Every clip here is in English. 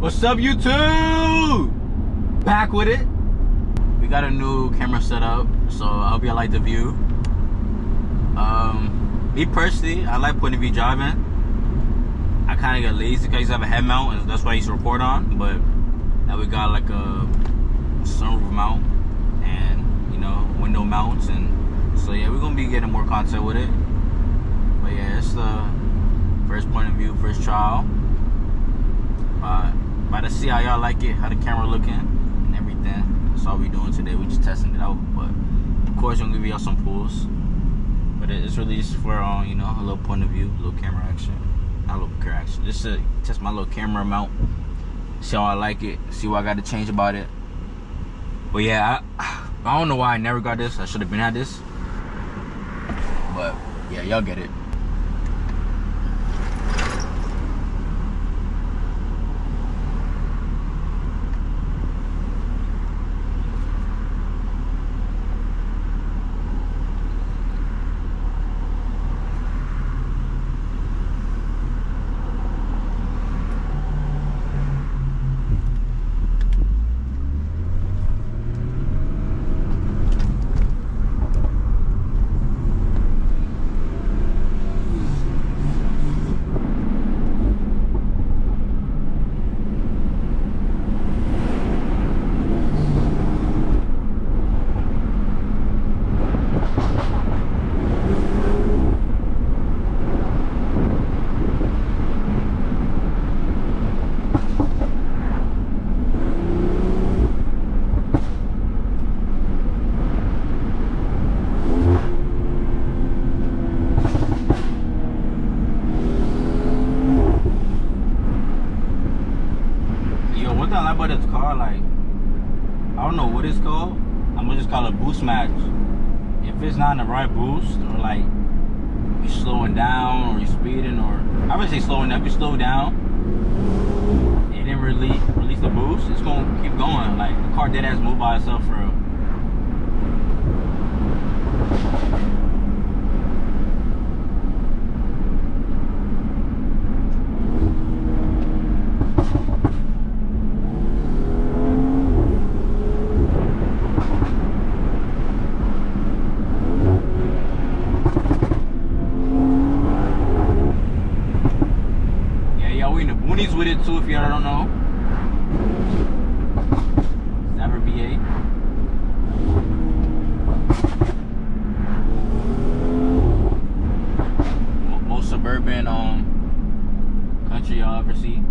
What's up, YouTube? Back with it. We got a new camera set up, so I hope y'all like the view. Me personally, I like point of view driving. I kind of get lazy because I used to have a head mount, and that's what I used to record on. But now we got like a sunroof mount and, you know, window mounts, and so yeah, we're gonna be getting more content with it. But yeah, it's the first point of view, first trial. About to see how y'all like it, how the camera looking and everything. That's all we doing today. We just testing it out, but of course we're gonna give y'all some pulls. But it's really just for you know, a little point of view, a little camera action. Not a little camera action, just to test my little camera mount, see how I like it, see what I got to change about it. But yeah, I don't know why I never got this. I should have been had this. But yeah, y'all get it. One thing I like about this car, like, I don't know what it's called. I'm gonna just call it boost match. If it's not in the right boost, or like you're slowing down, or you're speeding, or I would say slowing up, you slow down, it didn't really release the boost, it's gonna keep going. Like the car dead ass move by itself for real. With it too, if y'all don't know. Never VA. Most suburban country y'all ever see.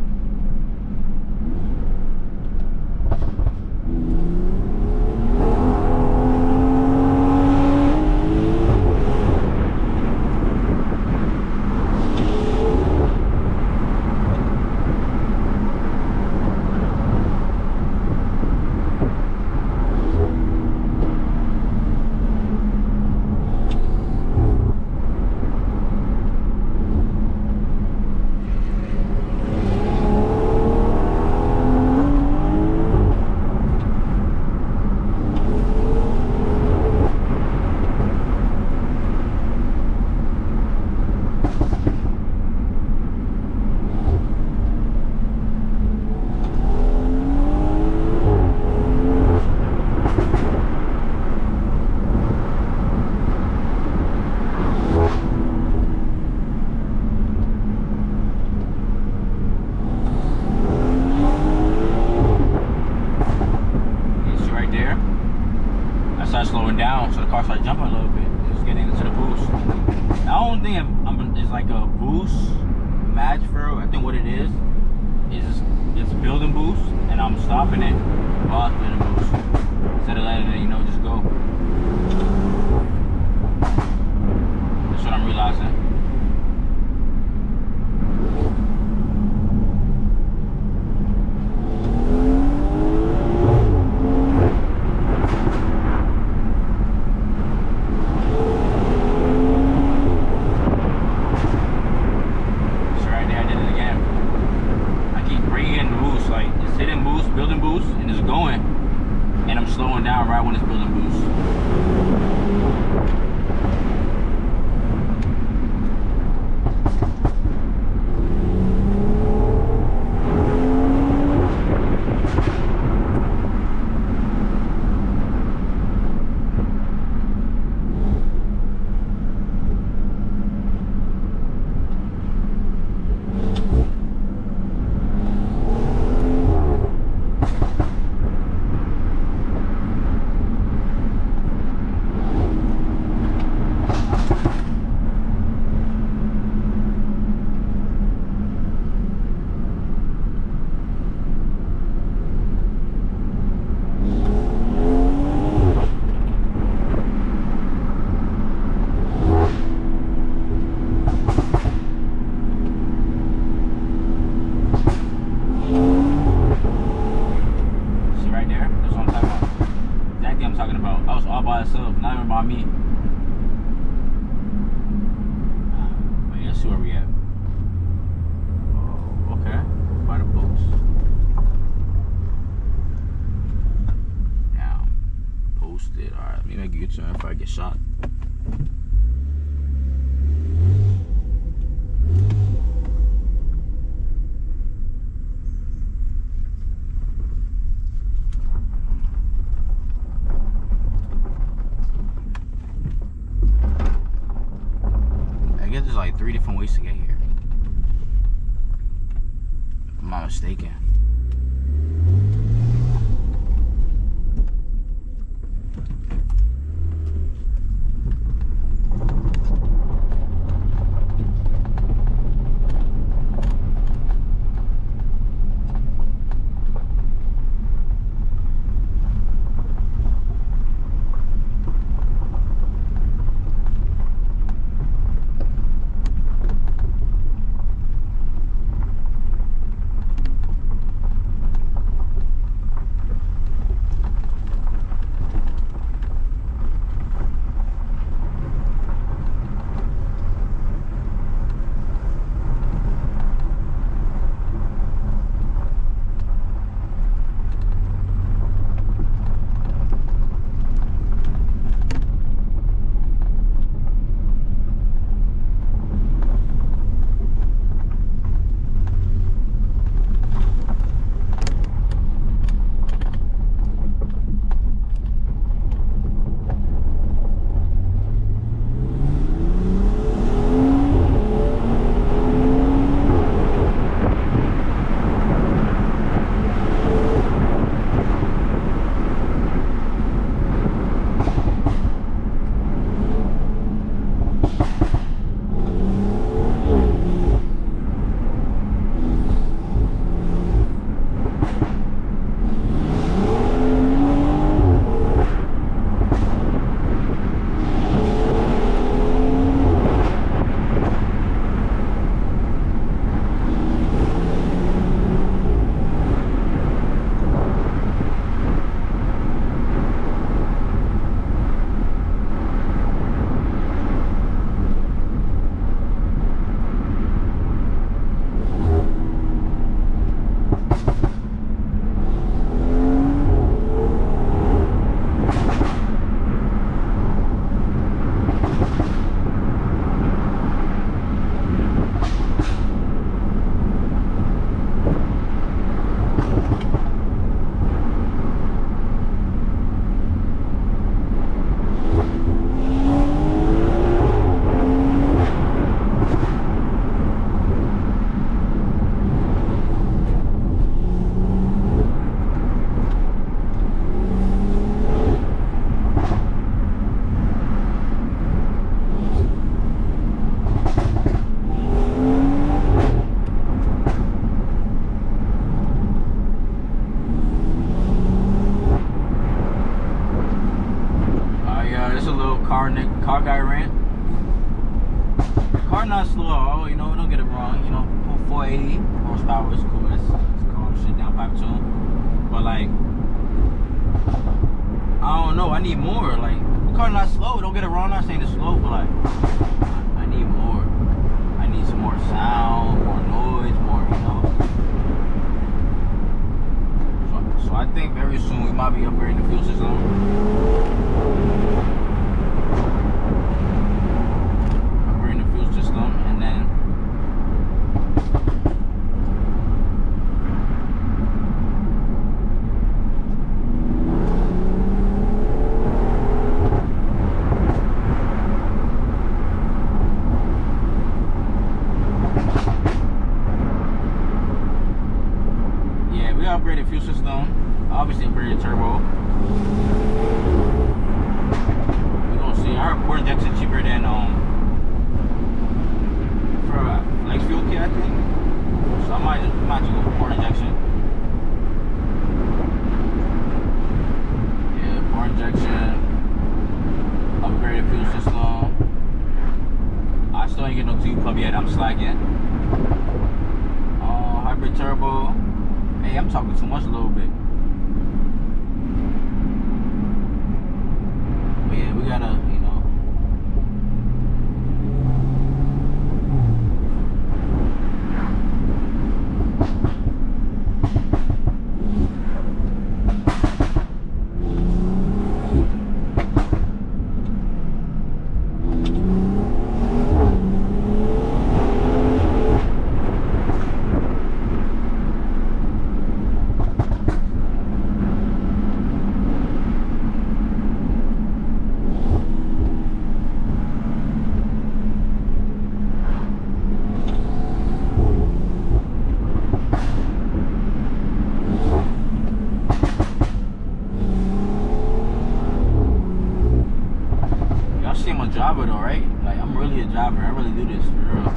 Slowing down, so the car started jumping a little bit. It's getting into the boost. I don't think it's like a boost match for real. I think what it is it's building boost, and I'm stopping it while it's building boost instead of letting it, you know, just go. That's what I'm realizing. Building boost, and it's going, and I'm slowing down right when it's building boost. all by itself, not even by me. Wait, let's see where we at. Oh, okay. By the boats. Down. Posted. Alright, maybe I can get to him if I get shot. I guess there's like 3 different ways to get here. If I'm not mistaken. Car guy rant. Car not slow at all, you know, don't get it wrong. You know, 480 horsepower is cool. That's calm shit down pipe tune. But like, I don't know. I need more. Like, the car not slow. Don't get it wrong. I'm not saying it's slow, but like, I need more. I need some more sound, more noise, more, you know. So I think very soon we might be upgrading the fuel system. And then yeah, we upgraded fuel system. Obviously upgraded turbo. We're gonna see our port injection cheaper than X fuel kit, I think. So I might just go for port injection. Yeah, port injection. Upgraded fuel system. I still ain't get no tube pump yet. I'm slacking. Hybrid turbo. Hey, I'm talking too much a little bit. yeah, we gotta, you know. Y'all see I'm a driver though, right? Like, I'm really a driver. I really do this for real.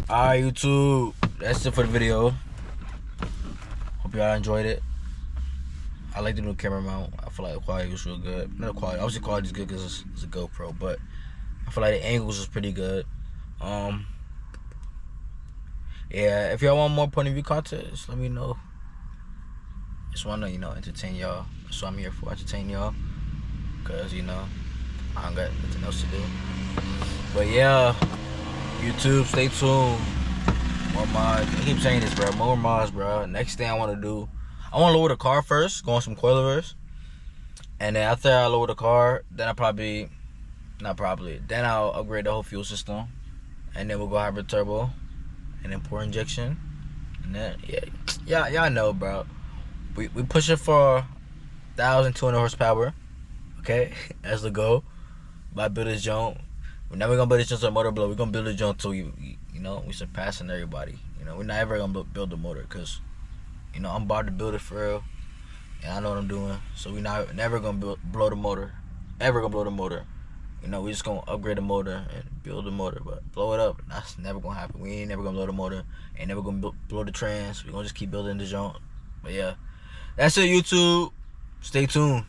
Alright, YouTube, that's it for the video. Hope y'all enjoyed it. I like the new camera mount. I feel like the quality was real good. Not the quality, obviously quality is good because it's a GoPro, but I feel like the angles was pretty good. Yeah, if y'all want more point of view content, just let me know. Just wanna, entertain y'all. That's what I'm here for, entertain y'all. Cause I don't got nothing else to do. But yeah, YouTube, stay tuned. More mods. I keep saying this, bro. More mods, bro. Next thing I want to do, I want to lower the car first, go on some coilovers, and then after I lower the car, then then I'll upgrade the whole fuel system, and then we'll go hybrid turbo, and then pure injection, and then y'all know, bro. We pushing for 1,200 horsepower. Okay, that's the goal. By Builder's Jones. We're never gonna build this just a motor blow. We're gonna build a jump till you know, we surpassing everybody. You know, we're not ever gonna build the motor because, you know, I'm about to build it for real, and I know what I'm doing. So we never gonna blow the motor, ever gonna blow the motor. You know, we just gonna upgrade the motor and build the motor, but blow it up, that's never gonna happen. We ain't never gonna blow the motor, ain't never gonna blow the trans. We gonna just keep building the jump. But yeah, that's it, YouTube. Stay tuned.